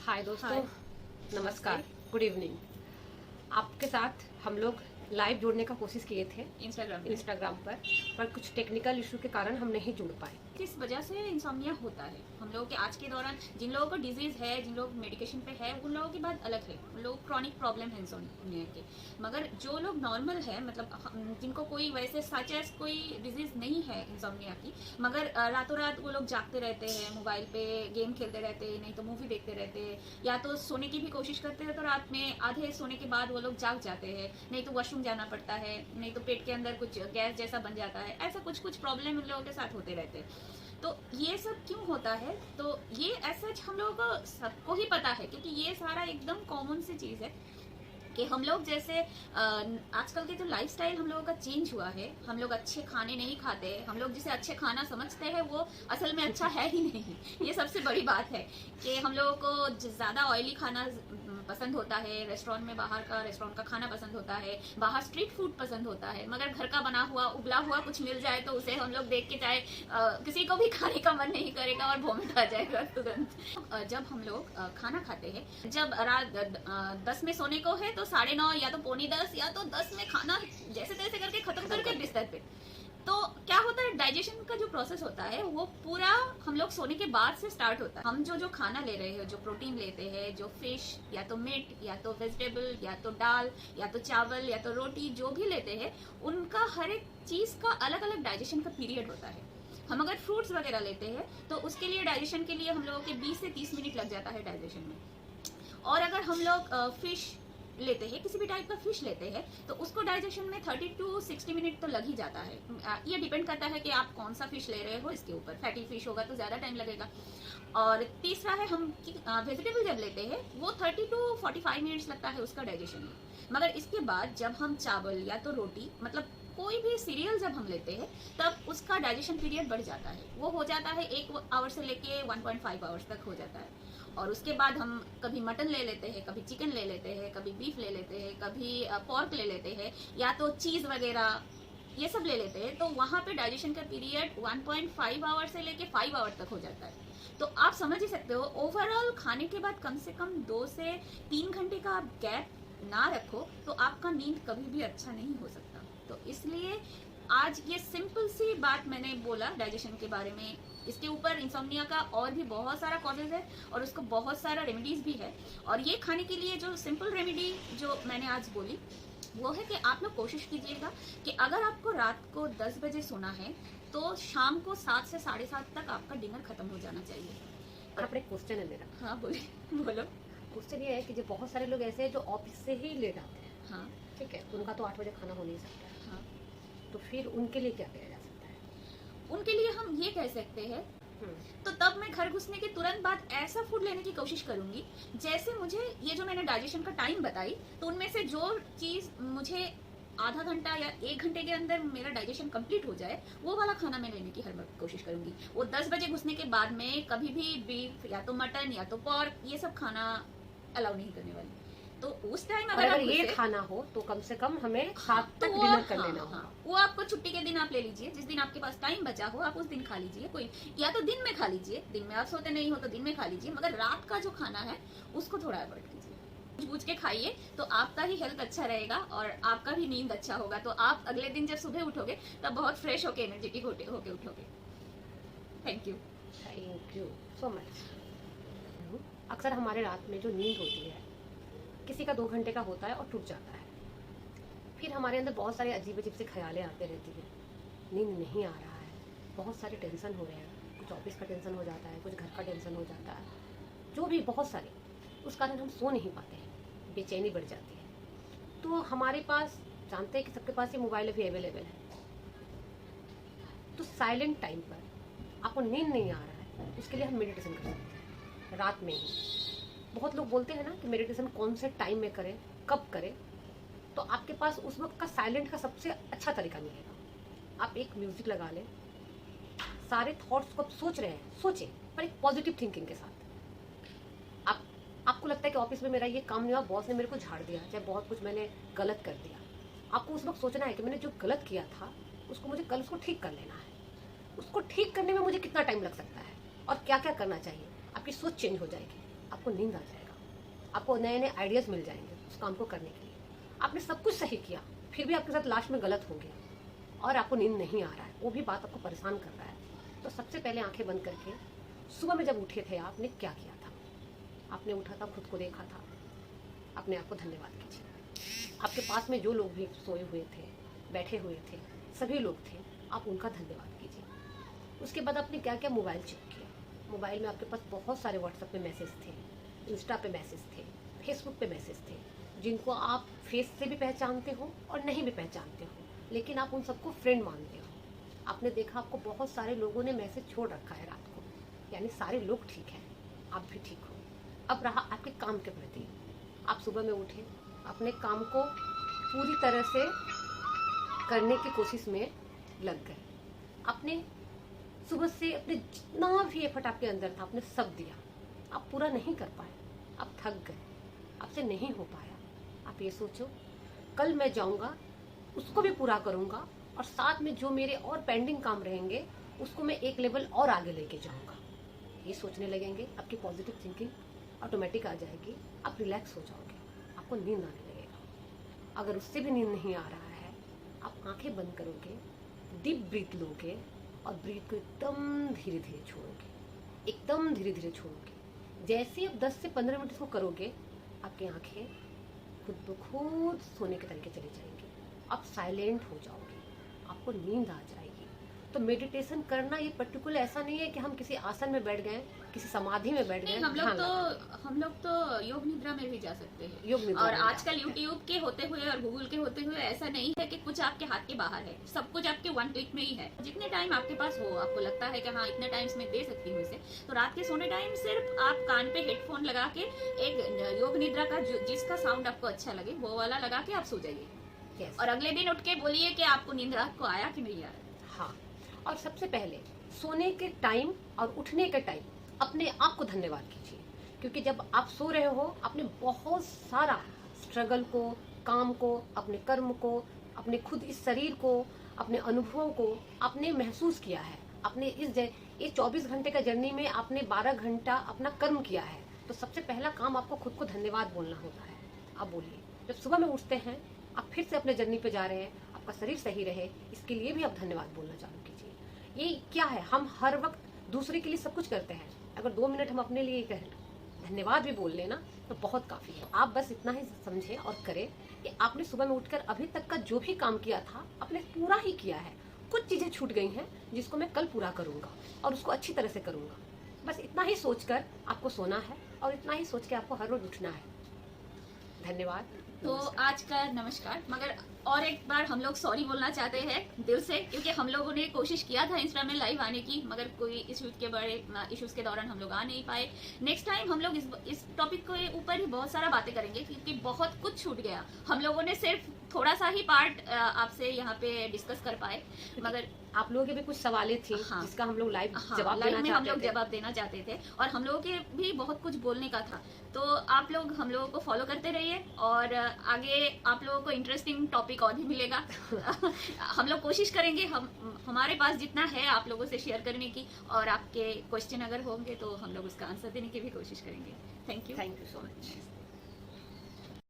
हाय दोस्तों। हाय। नमस्कार। Good evening. आपके साथ हम लोग लाइव जुड़ने का कोशिश किए थे इंस्टाग्राम पर कुछ टेक्निकल इशू के कारण हम नहीं जुड़ पाए। किस वजह से इंसोम्निया होता है हम लोगों के आज के दौरान? जिन लोगों को डिजीज है, जिन लोग मेडिकेशन पे है, उन लोगों की बात अलग है। उन लोग क्रॉनिक प्रॉब्लम है इंसोम्निया के। मगर जो लोग नॉर्मल है, मतलब जिनको कोई वैसे सच एस कोई डिजीज नहीं है इंसोम्निया की, मगर रातों रात वो लोग जागते रहते हैं, मोबाइल पे गेम खेलते रहते हैं, नहीं तो मूवी देखते रहते हैं, या तो सोने की भी कोशिश करते हैं तो रात में आधे सोने के बाद वो लोग जाग जाते हैं, नहीं तो वॉशरूम जाना पड़ता है, नहीं तो पेट के अंदर कुछ गैस जैसा बन जाता है। ऐसा कुछ कुछ प्रॉब्लम उन लोगों के साथ होते रहते हैं। तो ये सब क्यों होता है? तो ये ऐसा हम लोगों को सबको ही पता है, क्योंकि ये सारा एकदम कॉमन सी चीज है कि हम लोग जैसे आजकल के जो लाइफस्टाइल हम लोगों का चेंज हुआ है। हम लोग अच्छे खाने नहीं खाते। हम लोग जिसे अच्छे खाना समझते हैं वो असल में अच्छा है ही नहीं। ये सबसे बड़ी बात है कि हम लोगों को ज्यादा ऑयली खाना पसंद होता है, रेस्टोरेंट में बाहर का रेस्टोरेंट का खाना पसंद होता है, बाहर स्ट्रीट फूड पसंद होता है। मगर घर का बना हुआ उबला हुआ कुछ मिल जाए तो उसे हम लोग देख के चाहे किसी को भी खाने का मन नहीं करेगा और वोमिट आ जाएगा तुरंत। जब हम लोग खाना खाते हैं, जब रात 10 में सोने को है तो 9:30 या तो 9:45 या तो 10 में खाना जैसे तैसे करके खत्म करके बिस्तर पे। तो क्या होता है, डाइजेशन का जो प्रोसेस होता है वो पूरा हम लोग सोने के बाद से स्टार्ट होता है। हम जो जो खाना ले रहे हैं, जो प्रोटीन लेते हैं, जो फिश या तो मीट या तो वेजिटेबल या तो दाल या तो चावल या तो रोटी जो भी लेते हैं, उनका हर एक चीज का अलग अलग डाइजेशन का पीरियड होता है। हम अगर फ्रूट्स वगैरह लेते हैं तो उसके लिए डाइजेशन के लिए हम लोगों के 20 से 30 मिनट लग जाता है डाइजेशन में। और अगर हम लोग फिश लेते हैं, किसी भी टाइप का फिश लेते हैं, तो उसको डाइजेशन में 30 to 60 मिनट तो लग ही जाता है। ये डिपेंड करता है कि आप कौन सा फिश ले रहे हो, इसके ऊपर। फैटी फिश होगा तो ज्यादा टाइम लगेगा। और तीसरा है, हम वेजिटेबल जब लेते हैं वो 30 to 45 मिनट्स लगता है उसका डाइजेशन में। मगर इसके बाद जब हम चावल या तो रोटी, मतलब कोई भी सीरियल जब हम लेते हैं, तब उसका डाइजेशन पीरियड बढ़ जाता है। वो हो जाता है 1 आवर से लेके 1.5 आवर्स तक हो जाता है। और उसके बाद हम कभी मटन ले लेते हैं, कभी चिकन ले लेते हैं, कभी बीफ ले लेते हैं, कभी पोर्क ले लेते हैं, या तो चीज वगैरह ये सब ले लेते हैं, तो वहां पे डाइजेशन का पीरियड 1.5 आवर से लेके 5 आवर तक हो जाता है। तो आप समझ ही सकते हो, ओवरऑल खाने के बाद कम से कम 2 से 3 घंटे का आप गैप ना रखो तो आपका नींद कभी भी अच्छा नहीं हो सकता। तो इसलिए आज ये सिंपल सी बात मैंने बोला डाइजेशन के बारे में। इसके ऊपर इंसोम्निया का और भी बहुत सारा कॉजेज है और उसको बहुत सारा रेमेडीज भी है। और ये खाने के लिए जो सिंपल रेमेडी जो मैंने आज बोली वो है कि आप लोग कोशिश कीजिएगा कि अगर आपको रात को 10 बजे सोना है तो शाम को 7 से 7:30 तक आपका डिनर खत्म हो जाना चाहिए। और अपने क्वेश्चन है मेरा। हाँ बोले बोलो। क्वेश्चन ये है कि जो बहुत सारे लोग ऐसे हैं जो ऑफिस से ही लेट आते हैं। हाँ ठीक है, उनका तो 8 बजे खाना हो नहीं सकता है। हाँ, तो फिर उनके लिए क्या किया जा सकता है? उनके लिए हम ये कह सकते हैं, तो तब मैं घर घुसने के तुरंत बाद ऐसा फूड लेने की कोशिश करूंगी जैसे मुझे ये जो मैंने डाइजेशन का टाइम बताई, तो उनमें से जो चीज मुझे आधा घंटा या 1 घंटे के अंदर मेरा डाइजेशन कंप्लीट हो जाए, वो वाला खाना मैं लेने की हर वक्त कोशिश करूंगी। वो 10 बजे घुसने के बाद में कभी भी बीफ या तो मटन या तो पोर्क ये सब खाना अलाउ नहीं करने वाली। तो उस टाइम अगर ये खाना हो तो कम से कम हमें 7 तक डिनर कर लेना होगा। वो आपको छुट्टी के दिन आप ले लीजिए, जिस दिन आपके पास टाइम बचा हो आप उस दिन खा लीजिए। कोई या तो दिन में खा लीजिए, दिन में आप सोते नहीं हो तो दिन में खा लीजिए, मगर रात का जो खाना है उसको थोड़ा अवॉइड कीजिए। बूझ के खाइए तो आपका ही हेल्थ अच्छा रहेगा और आपका भी नींद अच्छा होगा। तो आप अगले दिन जब सुबह उठोगे तब बहुत फ्रेश होके एनर्जेटिक होके उठोगे। Thank you so much. अक्सर हमारे रात में जो नींद होती है, किसी का 2 घंटे का होता है और टूट जाता है। फिर हमारे अंदर बहुत सारे अजीब अजीब से ख्यालें आते रहती हैं। नींद नहीं आ रहा है, बहुत सारे टेंशन हो रहे हैं, कुछ ऑफिस का टेंशन हो जाता है, कुछ घर का टेंशन हो जाता है, जो भी बहुत सारे, उस कारण हम सो नहीं पाते हैं, बेचैनी बढ़ जाती है। तो हमारे पास, जानते हैं कि सबके पास ये मोबाइल अभी अवेलेबल है, तो साइलेंट टाइम पर आपको नींद नहीं आ रहा है, उसके लिए हम मेडिटेशन कर सकते हैं रात में ही। बहुत लोग बोलते हैं ना कि मेडिटेशन कौन से टाइम में करें, कब करें, तो आपके पास उस वक्त का साइलेंट का सबसे अच्छा तरीका मिलेगा। आप एक म्यूजिक लगा लें, सारे थॉट्स को आप सोच रहे हैं, सोचें, पर एक पॉजिटिव थिंकिंग के साथ। आपको लगता है कि ऑफिस में मेरा ये काम नहीं हुआ, बॉस ने मेरे को झाड़ दिया, चाहे बहुत कुछ मैंने गलत कर दिया, आपको उस वक्त सोचना है कि मैंने जो गलत किया था उसको मुझे कल उसको ठीक कर लेना है। उसको ठीक करने में मुझे कितना टाइम लग सकता है और क्या क्या करना चाहिए, आपकी सोच चेंज हो जाएगी। आपको नींद आ जाएगा, आपको नए नए आइडियाज मिल जाएंगे उस काम को करने के लिए। आपने सब कुछ सही किया, फिर भी आपके साथ लास्ट में गलत हो गया और आपको नींद नहीं आ रहा है, वो भी बात आपको परेशान कर रहा है, तो सबसे पहले आंखें बंद करके सुबह में जब उठे थे आपने क्या किया था? आपने उठा था, खुद को देखा था, अपने आप को धन्यवाद कीजिए। आपके पास में जो लोग भी सोए हुए थे, बैठे हुए थे, सभी लोग थे, आप उनका धन्यवाद कीजिए। उसके बाद आपने क्या क्या मोबाइल चेक किया। मोबाइल में आपके पास बहुत सारे व्हाट्सएप पे मैसेज थे, इंस्टा पे मैसेज थे, फेसबुक पे मैसेज थे, जिनको आप फेस से भी पहचानते हो और नहीं भी पहचानते हो, लेकिन आप उन सबको फ्रेंड मानते हो। आपने देखा आपको बहुत सारे लोगों ने मैसेज छोड़ रखा है रात को, यानी सारे लोग ठीक हैं, आप भी ठीक हो। अब रहा आपके काम के प्रति, आप सुबह में उठे, अपने काम को पूरी तरह से करने की कोशिश में लग गए। आपने सुबह से अपने जितना भी एफर्ट आपके अंदर था आपने सब दिया, आप पूरा नहीं कर पाए, आप थक गए, आपसे नहीं हो पाया। आप ये सोचो कल मैं जाऊंगा, उसको भी पूरा करूंगा और साथ में जो मेरे और पेंडिंग काम रहेंगे उसको मैं एक लेवल और आगे लेके जाऊंगा। ये सोचने लगेंगे, आपकी पॉजिटिव थिंकिंग ऑटोमेटिक आ जाएगी, आप रिलैक्स हो जाओगे, आपको नींद आने लगेगा। अगर उससे भी नींद नहीं आ रहा है, आप आंखें बंद करोगे, डीप ब्रीथ लोगे और ब्रीथ को एकदम धीरे धीरे छोड़ोगे, एकदम धीरे धीरे छोड़ोगे। जैसे आप 10 से 15 मिनट इसको करोगे, आपकी आंखें खुद ब खुद सोने के तरीके चले जाएंगे, आप साइलेंट हो जाओगे, आपको नींद आ जाएगी। तो मेडिटेशन करना ये पर्टिकुलर ऐसा नहीं है कि हम किसी आसन में बैठ गए, किसी समाधि में बैठ गए। नहीं, हम लोग तो योग निद्रा में भी जा सकते हैं। योग निद्रा और में आजकल यूट्यूब के होते हुए और गूगल के होते हुए ऐसा नहीं है कि कुछ आपके हाथ के बाहर है, सब कुछ आपके वन क्लिक में ही है। जितने टाइम आपके पास हो, आपको लगता है कि हाँ इतने टाइम में दे सकती हूँ इसे, तो रात के सोने टाइम सिर्फ आप कान पे हेडफोन लगा के एक योग निद्रा का जिसका साउंड आपको अच्छा लगे वो वाला लगा के आप सो जाइए। Yes. और अगले दिन उठ के बोलिए कि आपको नींद रात को आया कि नहीं आया। हाँ, और सबसे पहले सोने के टाइम और उठने के टाइम अपने आप को धन्यवाद कीजिए, क्योंकि जब आप सो रहे हो आपने बहुत सारा स्ट्रगल को, काम को, अपने कर्म को, अपने खुद इस शरीर को, अपने अनुभवों को आपने महसूस किया है। आपने ये 24 घंटे का जर्नी में आपने 12 घंटा अपना कर्म किया है, तो सबसे पहला काम आपको खुद को धन्यवाद बोलना होता है। आप बोलिए, जब सुबह में उठते हैं आप फिर से अपने जर्नी पे जा रहे हैं, आपका शरीर सही रहे, इसके लिए भी आप धन्यवाद बोलना चालू कीजिए। ये क्या है, हम हर वक्त दूसरे के लिए सब कुछ करते हैं, अगर 2 मिनट हम अपने लिए धन्यवाद भी बोल लेना तो बहुत काफी है। आप बस इतना ही समझें और करें कि आपने सुबह में उठकर अभी तक का जो भी काम किया था आपने पूरा ही किया है। कुछ चीजें छूट गई हैं जिसको मैं कल पूरा करूंगा और उसको अच्छी तरह से करूंगा। बस इतना ही सोचकर आपको सोना है और इतना ही सोच के आपको हर रोज उठना है। धन्यवाद। तो आज का नमस्कार। मगर और एक बार हम लोग सॉरी बोलना चाहते हैं दिल से, क्योंकि हम लोगों ने कोशिश किया था इंस्टा में लाइव आने की, मगर कोई इश्यूज के दौरान हम लोग आ नहीं पाए। नेक्स्ट टाइम हम लोग इस टॉपिक के ऊपर ही बहुत सारा बातें करेंगे, क्योंकि बहुत कुछ छूट गया। हम लोगों ने सिर्फ थोड़ा सा ही पार्ट आपसे यहाँ पे डिस्कस कर पाए, मगर आप लोगों के भी कुछ सवालें थी जिसका हम लोग लाइव जवाब देना चाहते थे और हम लोगों के भी बहुत कुछ बोलने का था। तो आप लोग हम लोगों को फॉलो करते रहिए और आगे आप लोगों को इंटरेस्टिंग टॉपिक और भी मिलेगा। हम लोग कोशिश करेंगे, हमारे पास जितना है आप लोगों से शेयर करने की, और आपके क्वेश्चन अगर होंगे तो हम लोग उसका आंसर देने की भी कोशिश करेंगे। Thank you so much.